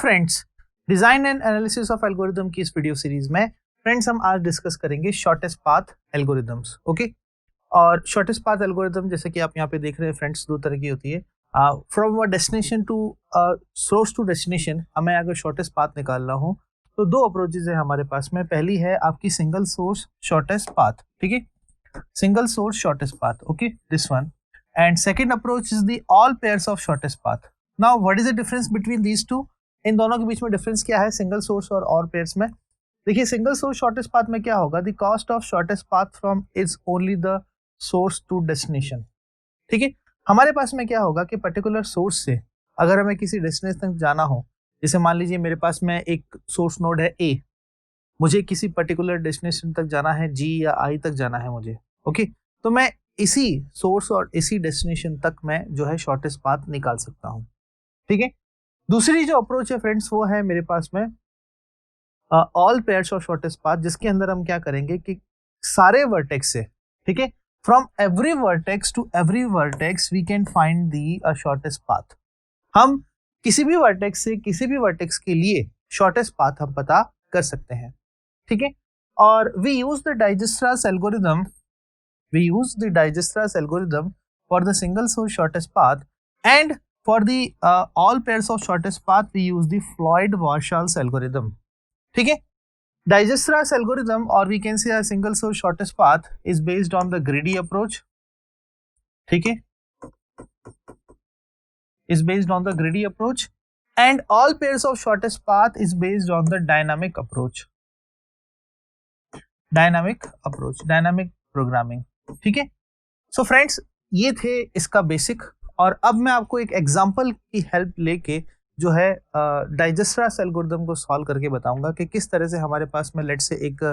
Friends, design and analysis of algorithm की इस video series में फ्रेंड्स हम आज डिस्कस करेंगे शॉर्टेस्ट पाथ एल्गोरिदम्स। ओके, और शॉर्टेस्ट पाथ एल्गोरिदम जैसे कि आप यहाँ पे देख रहे हैं फ्रेंड्स, दो तरह की होती है। From a destination to source to destination हमें अगर शॉर्टेस्ट पाथ निकालना हो तो दो अप्रोचेज है हमारे पास में। पहली है आपकी सिंगल सोर्स शॉर्टेस्ट पाथ, ठीक है, single source shortest path, okay, this one. And second approach is the all pairs of shortest path. Now what is the difference between these two? इन दोनों के बीच में डिफरेंस क्या है सिंगल सोर्स और ऑल पेयर्स में? देखिए, सिंगल सोर्स शॉर्टेस्ट पाथ में क्या होगा, the cost of shortest path from is only the source to destination. ठीक है, हमारे पास में क्या होगा कि पर्टिकुलर सोर्स से अगर हमें किसी डेस्टिनेशन तक जाना हो, जैसे मान लीजिए मेरे पास में एक सोर्स नोड है ए, मुझे किसी पर्टिकुलर डेस्टिनेशन तक जाना है, जी या आई तक जाना है मुझे, ओके, तो मैं इसी सोर्स और इसी डेस्टिनेशन तक मैं जो है शॉर्टेस्ट पाथ निकाल सकता हूँ। ठीक है, दूसरी जो अप्रोच है फ्रेंड्स वो है मेरे पास में all pairs of shortest path, जिसके अंदर हम क्या करेंगे कि सारे वर्टेक्स से, ठीक है, from every vertex to every vertex we can find the shortest path. हम किसी भी वर्टेक्स से किसी भी वर्टेक्स के लिए शॉर्टेस्ट पाथ हम पता कर सकते हैं। ठीक है, और we use the Dijkstra's algorithm, we use the Dijkstra's algorithm for the single source shortest path, and for the all pairs of shortest path we use the Floyd-Warshall's algorithm. ठीक है, Dijkstra's algorithm, or we can say a single source shortest path, is based on the greedy approach. ठीक है, is based on the greedy approach, and all pairs of shortest path is based on the dynamic approach. Dynamic programming. ठीक है, so friends ये थे इसका basic, और अब मैं आपको एक एग्जांपल की हेल्प लेके जो है डाइजेस्ट्रास एल्गोरिथम को सॉल्व करके बताऊंगा कि किस तरह से हमारे पास में लेट से एक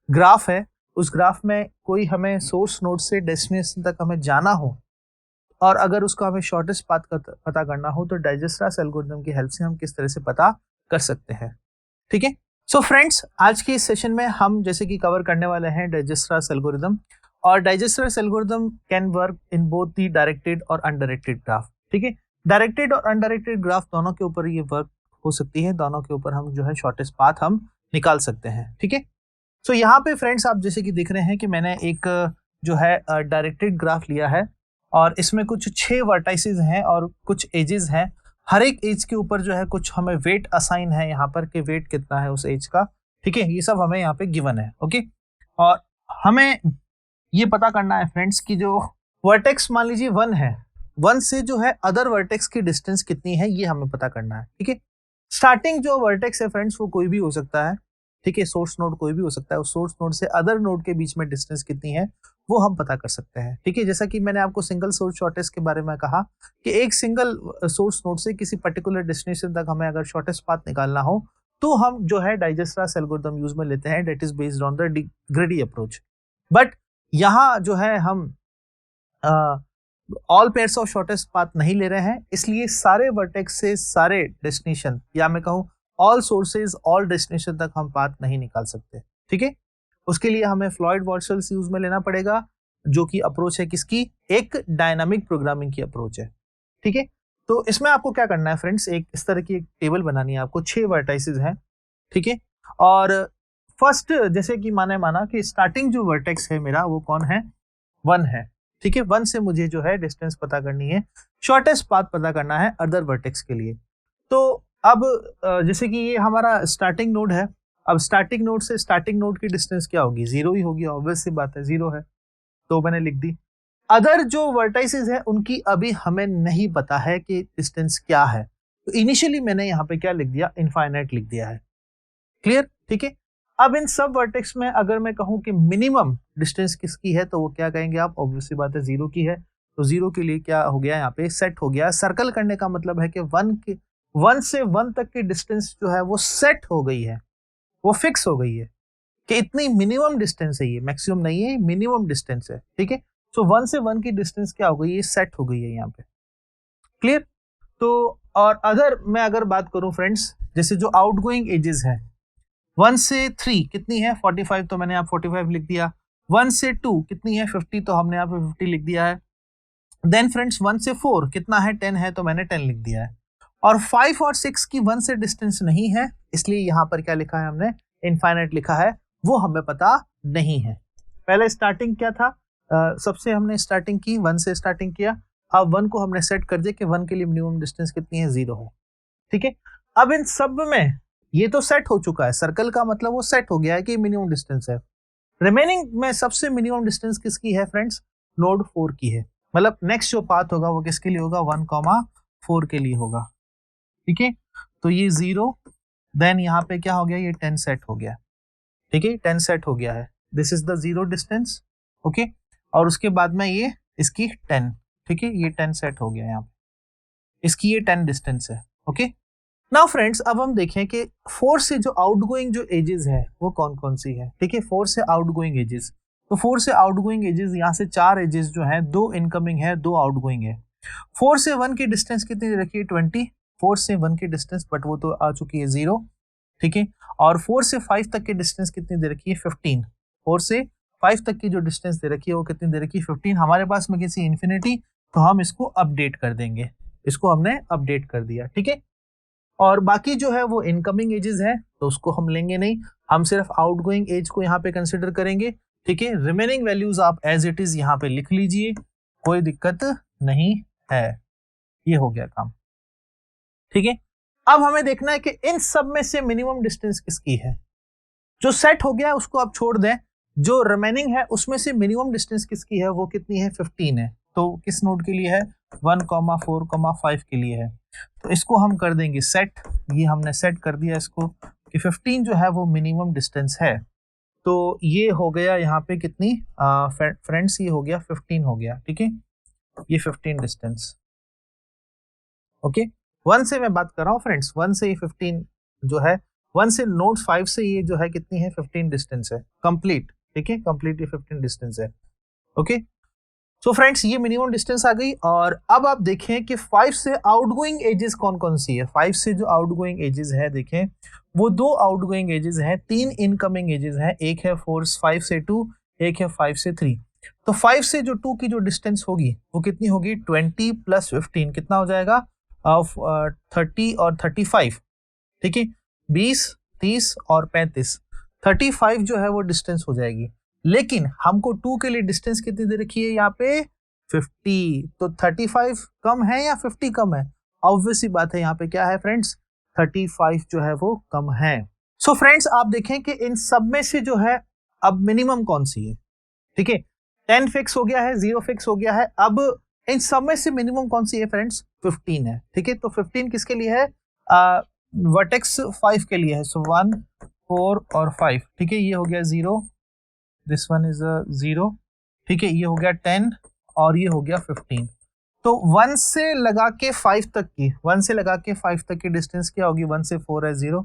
ग्राफ है, उस ग्राफ में कोई हमें सोर्स नोड से डेस्टिनेशन तक हमें जाना हो और अगर उसको हमें शॉर्टेस्ट पाथ का पता करना हो तो डाइजेस्ट्रास एल्गोरिथम की हेल्प से हम किस तरह से पता कर सकते हैं। ठीक है, सो फ्रेंड्स आज के इस सेशन में हम जैसे कि कवर करने वाले हैं डाइजेस्ट्रास एल्गोरिथम, और Dijkstra's algorithm can work in both the directed और अनडायरेक्टेड ग्राफ। ठीक है, डायरेक्टेड और अनडायरेक्टेड ग्राफ दोनों के ऊपर ये वर्क हो सकती है, दोनों के ऊपर हम जो है शॉर्टेस्ट पाथ हम निकाल सकते हैं। ठीक है, सो यहाँ पे फ्रेंड्स आप जैसे कि देख रहे हैं कि मैंने एक जो है डायरेक्टेड ग्राफ लिया है और इसमें कुछ 6 वर्टाइसेस हैं और कुछ एजेस हैं। हर एक एज के ऊपर जो है कुछ हमें वेट असाइन है यहाँ पर कि वेट कितना है उस एज का। ठीक है, ये सब हमें यहाँ पे गिवन है। ओके, और हमें ये पता करना है फ्रेंड्स कि जो वर्टेक्स मान लीजिए 1 है, 1 से जो है अदर वर्टेक्स की डिस्टेंस कितनी है ये हमें पता करना है। ठीक है, स्टार्टिंग जो वर्टेक्स है फ्रेंड्स वो कोई भी हो सकता है। ठीक है, सोर्स नोड कोई भी हो सकता है, उस सोर्स नोड से अदर नोड के बीच में डिस्टेंस कितनी है वो हम पता कर सकते हैं। ठीक है, जैसा कि मैंने आपको सिंगल सोर्स शॉर्टेस्ट के बारे में कहा कि एक सिंगल सोर्स नोड से किसी पर्टिकुलर डेस्टिनेशन तक हमें अगर शॉर्टेस्ट पाथ निकालना हो तो हम जो है डाइजेस्ट्रास एल्गोरिथम यूज में लेते हैं, that is based on the ग्रेडी approach. But यहाँ जो है हम all pairs of shortest path नहीं ले रहे हैं, इसलिए सारे वर्टेक्स से सारे डेस्टिनेशन, या मैं कहूँ ऑल सोर्सेज ऑल डेस्टिनेशन तक हम पाथ नहीं निकाल सकते। ठीक है, उसके लिए हमें फ्लॉयड वॉर्शल्स यूज में लेना पड़ेगा, जो कि अप्रोच है किसकी, एक डायनामिक प्रोग्रामिंग की अप्रोच है। ठीक है, तो इसमें आपको क्या करना है फ्रेंड्स, एक इस तरह की एक टेबल बनानी है आपको, 6 वर्टाइसेस हैं। ठीक है, और फर्स्ट जैसे कि माना कि स्टार्टिंग जो वर्टेक्स है मेरा वो कौन है, 1 है। ठीक है, 1 से मुझे जो है डिस्टेंस पता करनी है, शॉर्टेस्ट पाथ पता करना है अदर वर्टेक्स के लिए। तो अब जैसे कि ये हमारा स्टार्टिंग नोड है, अब स्टार्टिंग नोड से स्टार्टिंग नोड की डिस्टेंस क्या होगी, 0 ही होगी, ऑब्वियस सी बात है, 0 है, तो मैंने लिख दी। अदर जो वर्टाइसेस है उनकी अभी हमें नहीं पता है कि डिस्टेंस क्या है, तो इनिशियली मैंने यहाँ पे क्या लिख दिया, इनफाइनाइट लिख दिया है। क्लियर? ठीक है, अब इन सब वर्टेक्स में अगर मैं कहूं कि मिनिमम डिस्टेंस किसकी है तो वो क्या कहेंगे आप, ऑब्वियसली बात है 0 की है, तो 0 के लिए क्या हो गया यहाँ पे सेट हो गया। सर्कल करने का मतलब है कि 1 से 1 तक की डिस्टेंस जो है वो सेट हो गई है, वो फिक्स हो गई है कि इतनी मिनिमम डिस्टेंस है, ये मैक्सिमम नहीं है, मिनिमम डिस्टेंस है। ठीक है, सो 1 से 1 की डिस्टेंस क्या हो गई, ये सेट हो गई है यहाँ पे। क्लियर? तो और मैं अगर बात करूं फ्रेंड्स, जैसे जो आउटगोइंग एजेस है 1 से 3 कितनी है, 45, तो मैंने यहाँ 45 लिख दिया। 1 से 2 कितनी है, 50, तो हमने यहाँ पे 50 लिख दिया है। देन फ्रेंड्स 1 से 4 कितना है, 10 है, तो मैंने 10 लिख दिया है। और 5 और 6 की 1 से डिस्टेंस नहीं है, इसलिए यहाँ पर क्या लिखा है हमने, इनफाइनाइट लिखा है, वो हमें पता नहीं है। पहले स्टार्टिंग क्या था, सबसे हमने स्टार्टिंग की 1 से स्टार्टिंग किया, अब 1 को हमने सेट कर दिया कि 1 के लिए मिनिमम डिस्टेंस कितनी है, 0 है। ठीक है, अब इन सब में ये तो सेट हो चुका है, सर्कल का मतलब वो सेट हो गया है कि मिनिमम डिस्टेंस है। रिमेनिंग में सबसे मिनिमम डिस्टेंस किसकी है फ्रेंड्स, नोड 4 की है। मतलब नेक्स्ट जो पाथ होगा वो किसके लिए होगा, 1,4 के लिए होगा। ठीक है, तो ये 0, देन यहाँ पे क्या हो गया, ये 10 सेट हो गया। ठीक है, 10 सेट हो गया है, this is the 0 distance. Okay, और उसके बाद में ये इसकी 10, ठीक है, ये 10 सेट हो गया यहाँ पे, इसकी ये 10 डिस्टेंस है। ओके, नाउ फ्रेंड्स अब हम देखें कि 4 से जो आउटगोइंग जो एजेस है वो कौन कौन सी है। ठीक है, 4 से आउटगोइंग एजेस, तो 4 से आउटगोइंग एजेस, यहाँ से 4 एजेस जो है, 2 इनकमिंग है, 2 आउटगोइंग है। 4 से 1 की डिस्टेंस कितनी दे रखी है, 20, 4 से 1 की डिस्टेंस, बट वो तो आ चुकी है 0। ठीक है, और 4 से 5 तक की डिस्टेंस कितनी दे रखी है, 15। 4 से 5 तक की जो डिस्टेंस दे रखी है वो कितनी दे रखी है, 15। हमारे पास में किसी इन्फिनिटी, तो हम इसको अपडेट कर देंगे, इसको हमने अपडेट कर दिया। ठीक है, और बाकी जो है वो इनकमिंग एजेस है, तो उसको हम लेंगे नहीं, हम सिर्फ आउटगोइंग एज को यहाँ पे कंसिडर करेंगे। ठीक है, रिमेनिंग वैल्यूज आप एज इट इज यहाँ पे लिख लीजिए, कोई दिक्कत नहीं है। ये हो गया काम। ठीक है, अब हमें देखना है कि इन सब में से मिनिमम डिस्टेंस किसकी है। जो सेट हो गया उसको आप छोड़ दें, जो रिमेनिंग है उसमें से मिनिमम डिस्टेंस किसकी है, वो कितनी है, 15 है। तो किस नोड के लिए है, 1,4,5 के लिए है। तो इसको हम कर देंगे सेट, ये हमने सेट कर दिया इसको कि 15 जो है वो मिनिमम डिस्टेंस है। तो ये हो गया यहाँ पे कितनी फ्रेंड्स, ये हो गया 15 हो गया। ठीक है, ये 15 डिस्टेंस। ओके, 1 से मैं बात कर रहा हूँ फ्रेंड्स, 1 से ये 15 जो है, 1 से नोड 5 से ये जो है कितनी है, 15 डिस्टेंस है कंप्लीट। ठीक है, कंप्लीट ये 15 डिस्टेंस है। ओके, सो फ्रेंड्स ये मिनिमम डिस्टेंस आ गई। और अब आप देखें कि 5 से आउटगोइंग एजेस कौन कौन सी है। 5 से जो आउटगोइंग एजेस है, देखें वो 2 आउटगोइंग एजेस हैं, 3 इनकमिंग एजेस हैं, एक है 5 से 2, एक है 5 से 3। तो 5 से जो 2 की जो डिस्टेंस होगी वो कितनी होगी, 20 प्लस 15 कितना हो जाएगा, 30 और 35। ठीक है, 20, 30 और 35, 35 जो है वो डिस्टेंस हो जाएगी। लेकिन हमको 2 के लिए डिस्टेंस कितनी दे रखी है यहाँ पे, 50। तो 35 कम है या 50 कम है, ऑब्वियस सी बात है, यहाँ पे क्या है फ्रेंड्स, 35 जो है वो कम है। सो फ्रेंड्स आप देखें कि इन सब में से जो है अब मिनिमम कौन सी है। ठीक है, 10 फिक्स हो गया है, 0 फिक्स हो गया है, अब इन सब में से मिनिमम कौन सी है फ्रेंड्स, 15 है। ठीक है, तो 15 किसके लिए है, वर्टेक्स 5 के लिए है। सो 1, 4 और 5। ठीक है, ये हो गया 0, दिस वन इज 0। ठीक है, ये हो गया 10 और ये हो गया 15। तो 1 से लगा के 5 तक की, 1 से लगा के 5 तक की डिस्टेंस क्या होगी, 1 से 4 है 0,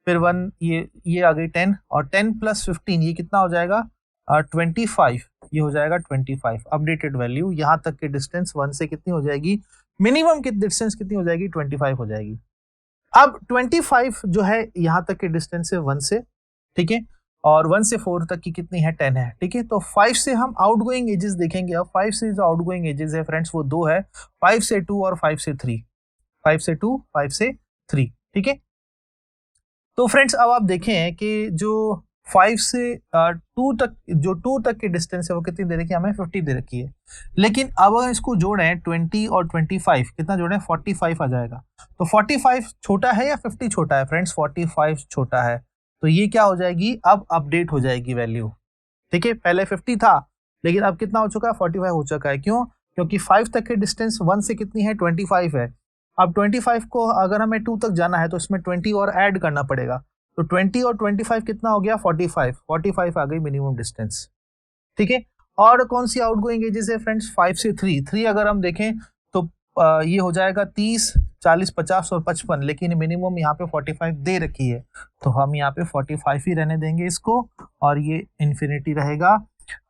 फिर 1 ये आ गई 10, और 10 प्लस 15 ये कितना हो जाएगा, 25। ये हो जाएगा 25 अपडेटेड वैल्यू। यहाँ तक की डिस्टेंस 1 से कितनी हो जाएगी, मिनिमम की डिस्टेंस कितनी हो जाएगी, 25 हो जाएगी। अब 25 जो है यहाँ तक की डिस्टेंस है 1 से। ठीक है, और 1 से 4 तक की कितनी है, 10 है। ठीक है, तो 5 से हम आउटगोइंग एजेस देखेंगे। अब 5 से जो आउटगोइंग एजेस है फ्रेंड्स वो 2 है, 5 से 2 और 5 से 3। 5 से 2, 5 से 3। ठीक है, तो फ्रेंड्स अब आप देखें कि जो 5 से 2 तक, जो 2 तक की डिस्टेंस है वो कितनी दे रखी है, हमें 50 दे रखी है। लेकिन अब अगर इसको जोड़ें 20 और 25, कितना जोड़ें, 45 आ जाएगा। तो 45 छोटा है या 50 छोटा है फ्रेंड्स, 45 छोटा है। तो ये क्या हो जाएगी, अब अपडेट हो जाएगी वैल्यू। ठीक है, पहले 50 था लेकिन अब कितना हो चुका है, 45 हो चुका है। क्यों, क्योंकि 5 तक की डिस्टेंस 1 से कितनी है, 25 है। अब 25 को अगर हमें 2 तक जाना है तो इसमें 20 और ऐड करना पड़ेगा। तो 20 और 25 कितना हो गया, 45। 45 आ गई मिनिमम डिस्टेंस। ठीक है, और कौन सी आउटगोइंग एजेस है फ्रेंड्स, 5 से 3 अगर हम देखें तो ये हो जाएगा 30, 40, 50 और 55, लेकिन मिनिमम यहाँ पे 45 दे रखी है, तो हम यहाँ पे 45 ही रहने देंगे इसको, और ये इन्फिनिटी रहेगा।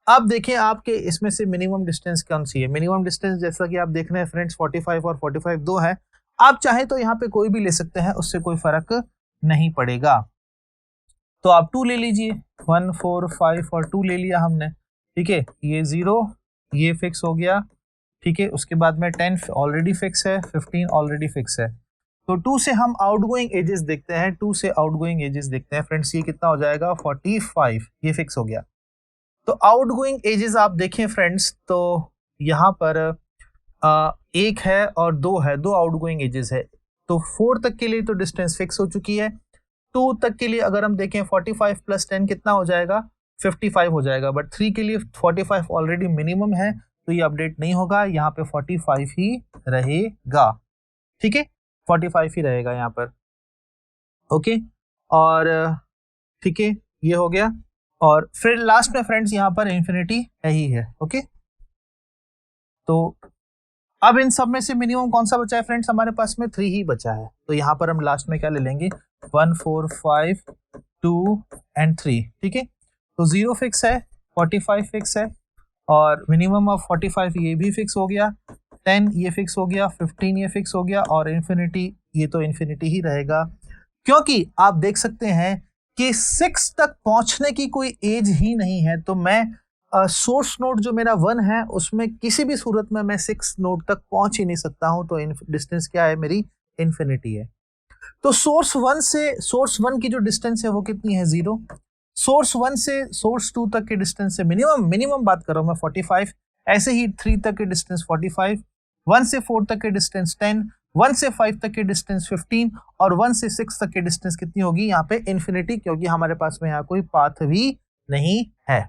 अब देखें आपके इसमें से मिनिमम डिस्टेंस कौन सी है। मिनिमम डिस्टेंस जैसा कि आप देख रहे हैं फ्रेंड्स, 45 और 45 दो है। आप चाहे तो यहाँ पे कोई भी ले सकते हैं, उससे कोई फर्क नहीं पड़ेगा। तो आप 2 ले लीजिए, 1, 4, 5 और 2 ले लिया हमने। ठीक है, ये 0 ये फिक्स हो गया। ठीक है, उसके बाद में 10 ऑलरेडी फिक्स है, 15 ऑलरेडी फिक्स है। तो 2 से हम आउटगोइंग एजेस देखते हैं, 2 से आउटगोइंग एजेस देखते हैं फ्रेंड्स। ये कितना हो जाएगा 45, ये फिक्स हो गया। तो आउटगोइंग एजेस आप देखें फ्रेंड्स, तो यहाँ पर 1 है और 2 है, 2 आउटगोइंग एजेस है। तो 4 तक के लिए तो डिस्टेंस फिक्स हो चुकी है। 2 तक के लिए अगर हम देखें 45 प्लस 10 कितना हो जाएगा 55 हो जाएगा, बट 3 के लिए 45 ऑलरेडी मिनिमम है, तो ये अपडेट नहीं होगा, यहाँ पे 45 ही रहेगा। ठीक है, 45 ही रहेगा यहाँ पर। ओके, और ठीक है, ये हो गया। और फिर लास्ट में फ्रेंड्स यहाँ पर इंफिनिटी है ही है। ओके, तो अब इन सब में से मिनिमम कौन सा बचा है फ्रेंड्स, हमारे पास में 3 ही बचा है। तो यहाँ पर हम लास्ट में क्या ले लेंगे 1 4 5 2 एंड 3। ठीक है, तो 0 फिक्स है, 45 फिक्स है, और मिनिमम ऑफ 45 ये भी फिक्स हो गया, 10 ये फिक्स हो गया, 15 ये फिक्स हो गया, और इन्फिनिटी ये तो इन्फिनिटी ही रहेगा, क्योंकि आप देख सकते हैं कि 6 तक पहुंचने की कोई एज ही नहीं है। तो मैं सोर्स नोड जो मेरा 1 है उसमें किसी भी सूरत में मैं 6 नोड तक पहुंच ही नहीं सकता हूं, तो डिस्टेंस क्या है मेरी इन्फिनिटी है। तो सोर्स 1 से सोर्स 1 की जो डिस्टेंस है वो कितनी है 0। सोर्स 1 से सोर्स 2 तक के डिस्टेंस से मिनिमम बात कर रहा हूं मैं 45, ऐसे ही 3 तक के डिस्टेंस 45, 1 से 4 तक के डिस्टेंस 10, 1 से 5 तक के डिस्टेंस 15, और 1 से 6 तक के डिस्टेंस कितनी होगी यहाँ पे इन्फिनिटी, क्योंकि हमारे पास में यहाँ कोई पाथ भी नहीं है।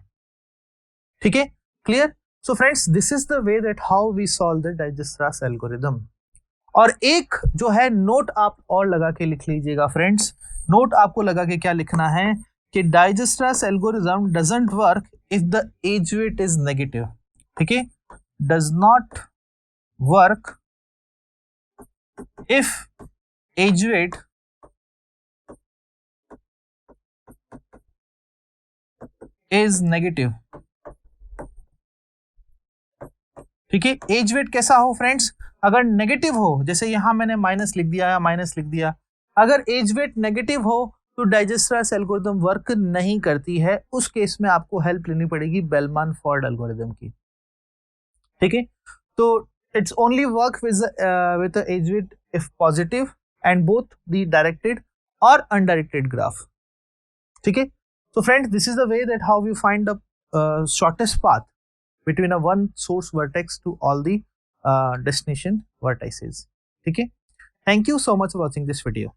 ठीक है, clear. So friends, this is the way that how we solve the Dijkstra's algorithm. और एक जो है नोट आप और लगा के लिख लीजिएगा फ्रेंड्स, नोट आपको लगा के क्या लिखना है कि Dijkstra's algorithm doesn't work if the edge weight is negative. ठीक है, does not work if edge weight is negative. ठीक है, एज वेट कैसा हो फ्रेंड्स, अगर नेगेटिव हो, जैसे यहां मैंने माइनस लिख दिया या माइनस लिख दिया, अगर एज वेट नेगेटिव हो तो डाइजेस्ट्रास एल्गोरिथम वर्क नहीं करती है। उस केस में आपको हेल्प लेनी पड़ेगी बेलमैन फोर्ड एल्गोरिथम की। ठीक है, तो it's only work with edge weight if positive and both the directed और अनडायरेक्टेड ग्राफ। ठीक है, so friends, this is the way that how we find the shortest path between a one source vertex to all the destination vertices. ठीक है, thank you so much for watching this video.